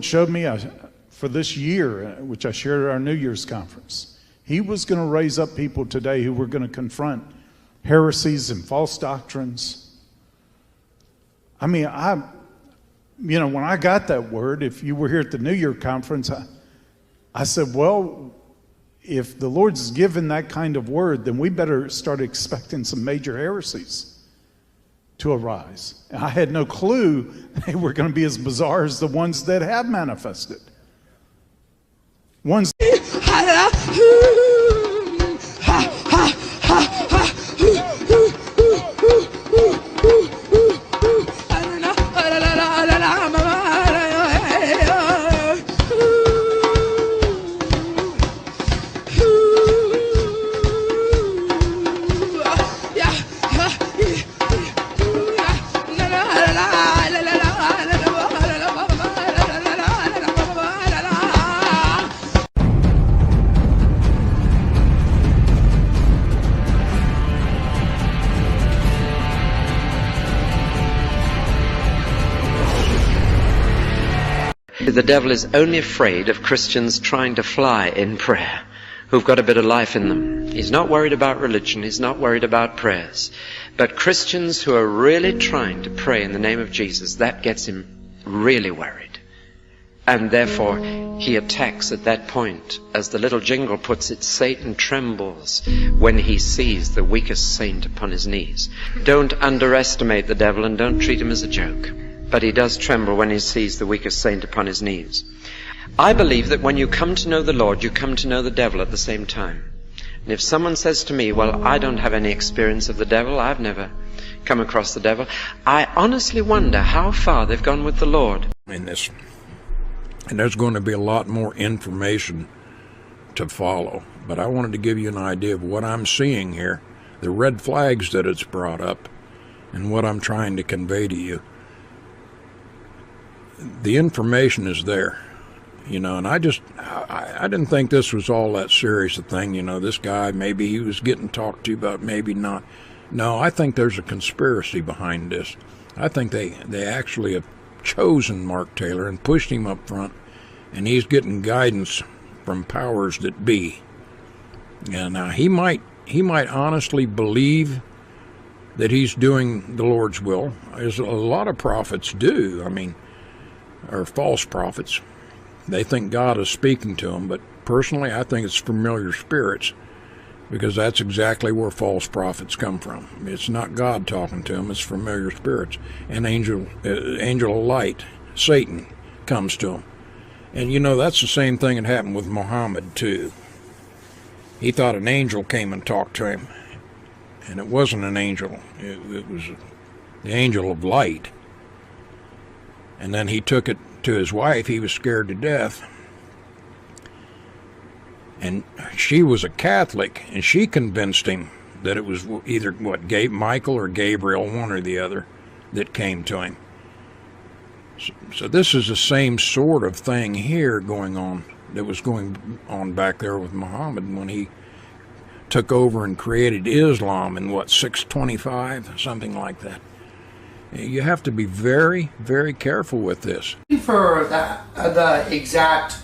showed me for this year, which I shared at our New Year's conference, he was going to raise up people today who were going to confront heresies and false doctrines. I mean, when I got that word, if you were here at the New Year conference, I said, well, if the Lord's given that kind of word, then we better start expecting some major heresies to arise. And I had no clue they were going to be as bizarre as the ones that have manifested. Ones The devil is only afraid of Christians trying to fly in prayer, who've got a bit of life in them. He's not worried about religion, he's not worried about prayers. But Christians who are really trying to pray in the name of Jesus, that gets him really worried. And therefore, he attacks at that point. As the little jingle puts it, Satan trembles when he sees the weakest saint upon his knees. Don't underestimate the devil and don't treat him as a joke. But he does tremble when he sees the weakest saint upon his knees. I believe that when you come to know the Lord, you come to know the devil at the same time. And if someone says to me, well, I don't have any experience of the devil, I've never come across the devil, I honestly wonder how far they've gone with the Lord. In this, and there's going to be a lot more information to follow, but I wanted to give you an idea of what I'm seeing here, the red flags that it's brought up, and what I'm trying to convey to you. The information is there, and I didn't think this was all that serious a thing. This guy, maybe he was getting talked to, but maybe not. No, I think there's a conspiracy behind this. I think they actually have chosen Mark Taylor and pushed him up front, and he's getting guidance from powers that be. And he might honestly believe that he's doing the Lord's will, as a lot of prophets do. Or false prophets. They think God is speaking to them, but personally I think it's familiar spirits, because that's exactly where false prophets come from. It's not God talking to them, it's familiar spirits. An angel of light, Satan, comes to them. And that's the same thing that happened with Muhammad too. He thought an angel came and talked to him, and it wasn't an angel. It was the angel of light. And then he took it to his wife. He was scared to death. And she was a Catholic, and she convinced him that it was either Michael or Gabriel, one or the other, that came to him. So this is the same sort of thing here going on that was going on back there with Muhammad when he took over and created Islam in 625, something like that. You have to be very, very careful with this. For the exact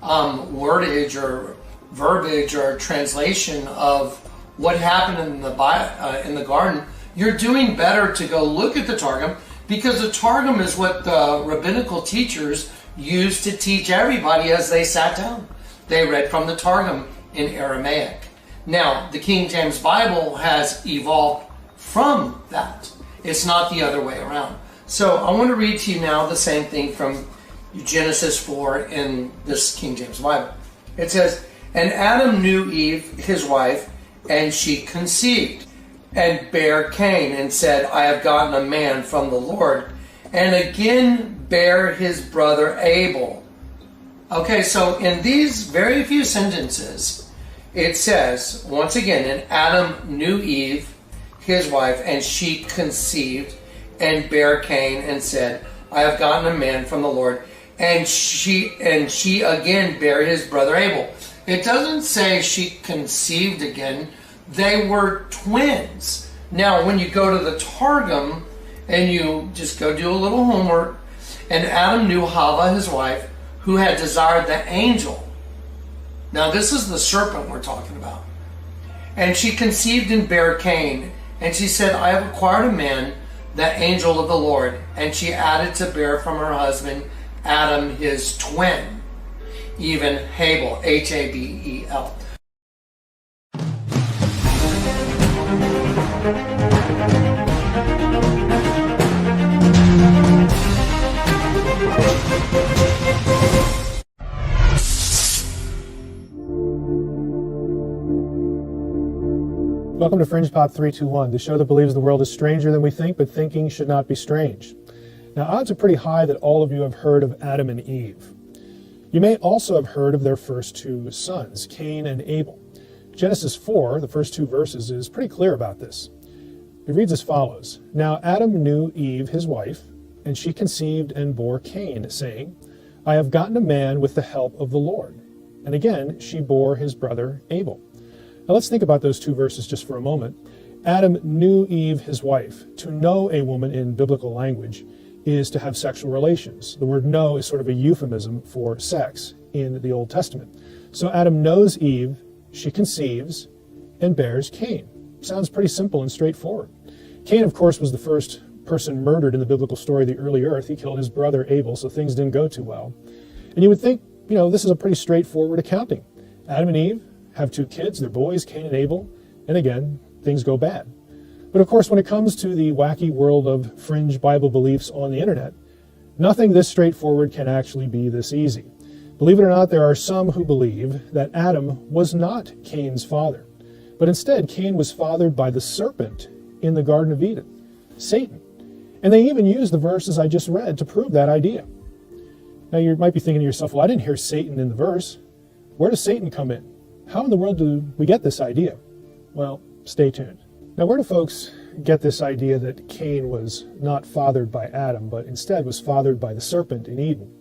wordage or verbiage or translation of what happened in the garden, you're doing better to go look at the Targum, because the Targum is what the rabbinical teachers used to teach everybody as they sat down. They read from the Targum in Aramaic. Now, the King James Bible has evolved from that. It's not the other way around. So I want to read to you now the same thing from Genesis 4 in this King James Bible. It says, "And Adam knew Eve, his wife, and she conceived, and bare Cain, and said, I have gotten a man from the Lord, and again bare his brother Abel." Okay, so in these very few sentences, it says, once again, "And Adam knew Eve, his wife, and she conceived, and bare Cain, and said, I have gotten a man from the Lord, and she again bare his brother Abel." It doesn't say she conceived again. They were twins. Now, when you go to the Targum and you just go do a little homework, And Adam knew Hava, his wife, who had desired the angel. Now this is the serpent we're talking about. And she conceived and bare Cain. And she said, I have acquired a man, the angel of the Lord. And she added to bear from her husband Adam his twin, even Habel, Habel. Welcome to Fringe Pop 321, the show that believes the world is stranger than we think, but thinking should not be strange. Now, odds are pretty high that all of you have heard of Adam and Eve. You may also have heard of their first two sons, Cain and Abel. Genesis 4, the first two verses, is pretty clear about this. It reads as follows, Now Adam knew Eve, his wife, and she conceived and bore Cain, saying, I have gotten a man with the help of the Lord. And again, she bore his brother Abel. Now let's think about those two verses just for a moment. Adam knew Eve, his wife. To know a woman in biblical language is to have sexual relations. The word know is sort of a euphemism for sex in the Old Testament. So Adam knows Eve, she conceives, and bears Cain. Sounds pretty simple and straightforward. Cain, of course, was the first person murdered in the biblical story of the early earth. He killed his brother Abel, so things didn't go too well. And you would think, this is a pretty straightforward accounting. Adam and Eve have two kids, they're boys, Cain and Abel, and again, things go bad. But of course, when it comes to the wacky world of fringe Bible beliefs on the internet, nothing this straightforward can actually be this easy. Believe it or not, there are some who believe that Adam was not Cain's father, but instead Cain was fathered by the serpent in the Garden of Eden, Satan. And they even use the verses I just read to prove that idea. Now you might be thinking to yourself, well, I didn't hear Satan in the verse. Where does Satan come in? How in the world do we get this idea? Well, stay tuned. Now, where do folks get this idea that Cain was not fathered by Adam, but instead was fathered by the serpent in Eden?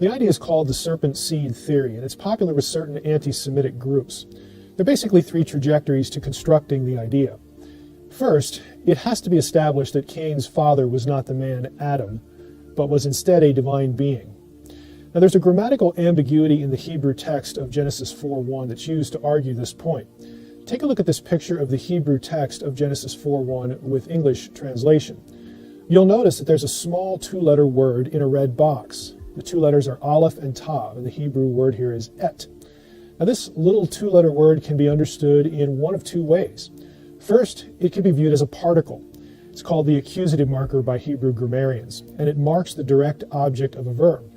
The idea is called the serpent seed theory, and it's popular with certain anti-Semitic groups. There are basically three trajectories to constructing the idea. First, it has to be established that Cain's father was not the man Adam, but was instead a divine being. Now, there's a grammatical ambiguity in the Hebrew text of Genesis 4:1 that's used to argue this point. Take a look at this picture of the Hebrew text of Genesis 4:1 with English translation. You'll notice that there's a small two-letter word in a red box. The two letters are Aleph and Tav, and the Hebrew word here is et. Now, this little two-letter word can be understood in one of two ways. First, it can be viewed as a particle. It's called the accusative marker by Hebrew grammarians, and it marks the direct object of a verb.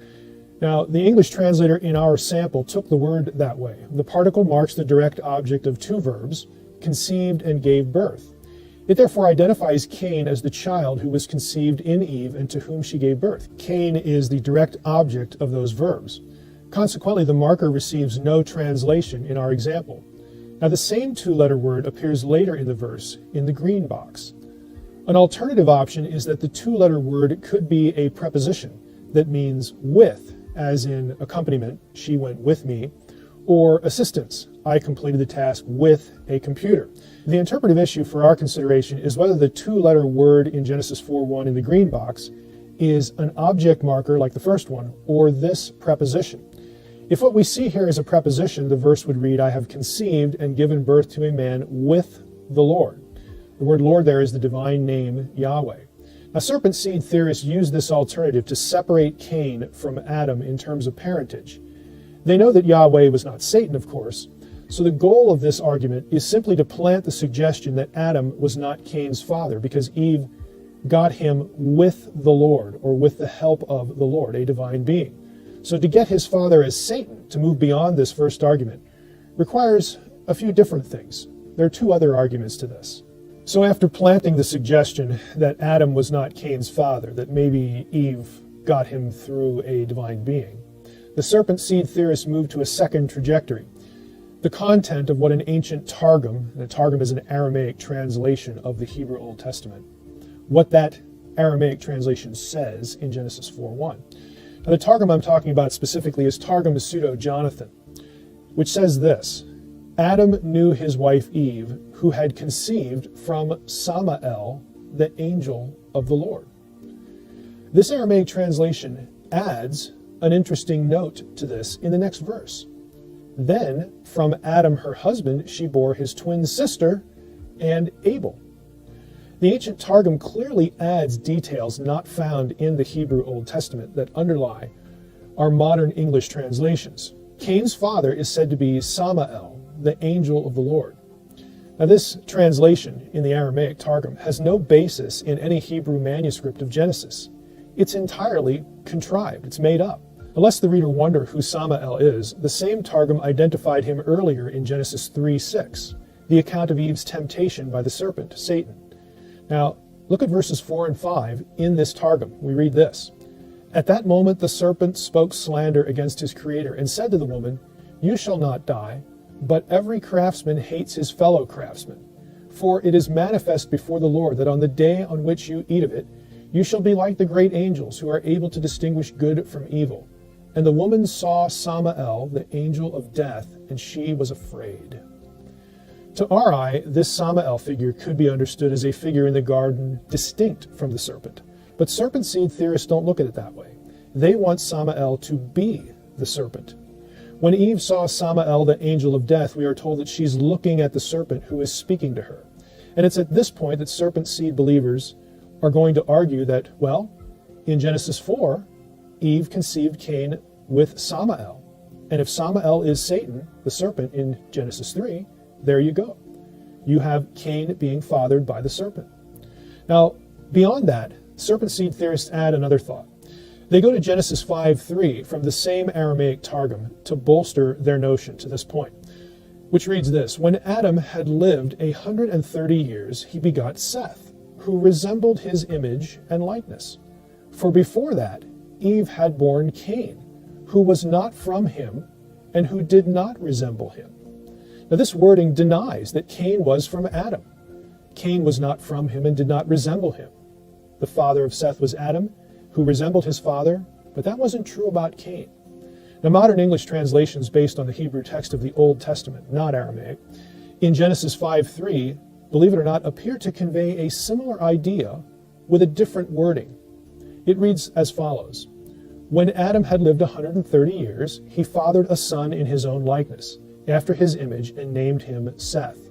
Now, the English translator in our sample took the word that way. The particle marks the direct object of two verbs, conceived and gave birth. It therefore identifies Cain as the child who was conceived in Eve and to whom she gave birth. Cain is the direct object of those verbs. Consequently, the marker receives no translation in our example. Now, the same two-letter word appears later in the verse in the green box. An alternative option is that the two-letter word could be a preposition that means with, as in accompaniment, she went with me, or assistance, I completed the task with a computer. The interpretive issue for our consideration is whether the two-letter word in Genesis 4:1 in the green box is an object marker like the first one, or this preposition. If what we see here is a preposition, the verse would read, I have conceived and given birth to a man with the Lord. The word Lord there is the divine name Yahweh. Now, serpent seed theorists use this alternative to separate Cain from Adam in terms of parentage. They know that Yahweh was not Satan, of course, so the goal of this argument is simply to plant the suggestion that Adam was not Cain's father because Eve got him with the Lord, or with the help of the Lord, a divine being. So to get his father as Satan, to move beyond this first argument, requires a few different things. There are two other arguments to this. So after planting the suggestion that Adam was not Cain's father, that maybe Eve got him through a divine being, the serpent seed theorists moved to a second trajectory. The content of what an ancient Targum, and a Targum is an Aramaic translation of the Hebrew Old Testament, what that Aramaic translation says in Genesis 4:1. Now, the Targum I'm talking about specifically is Targum Pseudo-Jonathan, which says this: Adam knew his wife Eve, who had conceived from Samael, the angel of the Lord. This Aramaic translation adds an interesting note to this in the next verse. Then from Adam her husband she bore his twin sister and Abel. The ancient Targum clearly adds details not found in the Hebrew Old Testament that underlie our modern English translations. Cain's father is said to be Samael, the angel of the Lord. Now this translation in the Aramaic Targum has no basis in any Hebrew manuscript of Genesis. It's entirely contrived, it's made up. Unless the reader wonder who Samael is, the same Targum identified him earlier in Genesis 3:6, the account of Eve's temptation by the serpent, Satan. Now, look at verses 4 and 5 in this Targum. We read this. At that moment the serpent spoke slander against his creator and said to the woman, "You shall not die, but every craftsman hates his fellow craftsman. For it is manifest before the Lord that on the day on which you eat of it, you shall be like the great angels who are able to distinguish good from evil. And the woman saw Samael, the angel of death, and she was afraid." To our eye, this Samael figure could be understood as a figure in the garden distinct from the serpent. But serpent seed theorists don't look at it that way. They want Samael to be the serpent. When Eve saw Samael, the angel of death, we are told that she's looking at the serpent who is speaking to her. And it's at this point that serpent seed believers are going to argue that, well, in Genesis 4, Eve conceived Cain with Samael. And if Samael is Satan, the serpent, in Genesis 3, there you go. You have Cain being fathered by the serpent. Now, beyond that, serpent seed theorists add another thought. They go to Genesis 5:3 from the same Aramaic Targum to bolster their notion to this point, which reads this: When Adam had lived 130 years, he begot Seth, who resembled his image and likeness. For before that, Eve had borne Cain, who was not from him and who did not resemble him. Now this wording denies that Cain was from Adam. Cain was not from him and did not resemble him. The father of Seth was Adam, who resembled his father, but that wasn't true about Cain. Now modern English translations based on the Hebrew text of the Old Testament, not Aramaic, in Genesis 5:3, believe it or not, appear to convey a similar idea with a different wording. It reads as follows: When Adam had lived 130 years, he fathered a son in his own likeness, after his image, and named him Seth.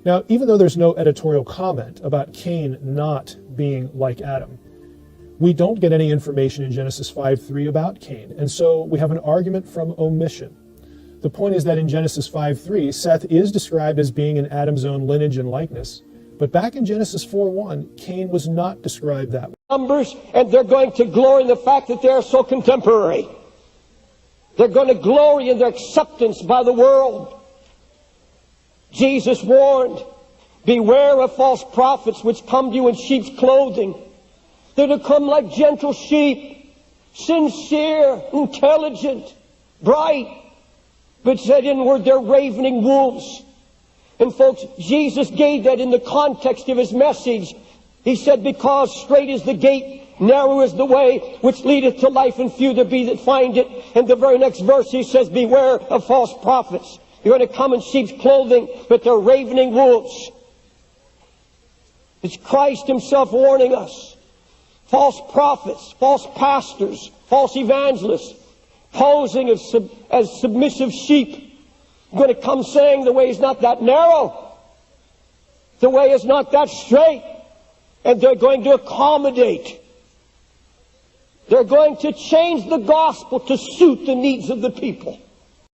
Now, even though there's no editorial comment about Cain not being like Adam, we don't get any information in Genesis 5:3 about Cain, and so we have an argument from omission. The point is that in Genesis 5:3, Seth is described as being in Adam's own lineage and likeness, but back in Genesis 4:1, Cain was not described that way. Numbers, and they're going to glory in the fact that they're so contemporary. They're going to glory in their acceptance by the world. Jesus warned, beware of false prophets which come to you in sheep's clothing. They're to come like gentle sheep, sincere, intelligent, bright, but said inward they're ravening wolves. And folks, Jesus gave that in the context of his message. He said, because strait is the gate, narrow is the way which leadeth to life, and few there be that find it. And the very next verse he says, beware of false prophets. You're going to come in sheep's clothing, but they're ravening wolves. It's Christ himself warning us. False prophets, false pastors, false evangelists, posing as submissive sheep, going to come saying the way is not that narrow. The way is not that straight. And they're going to accommodate. They're going to change the gospel to suit the needs of the people.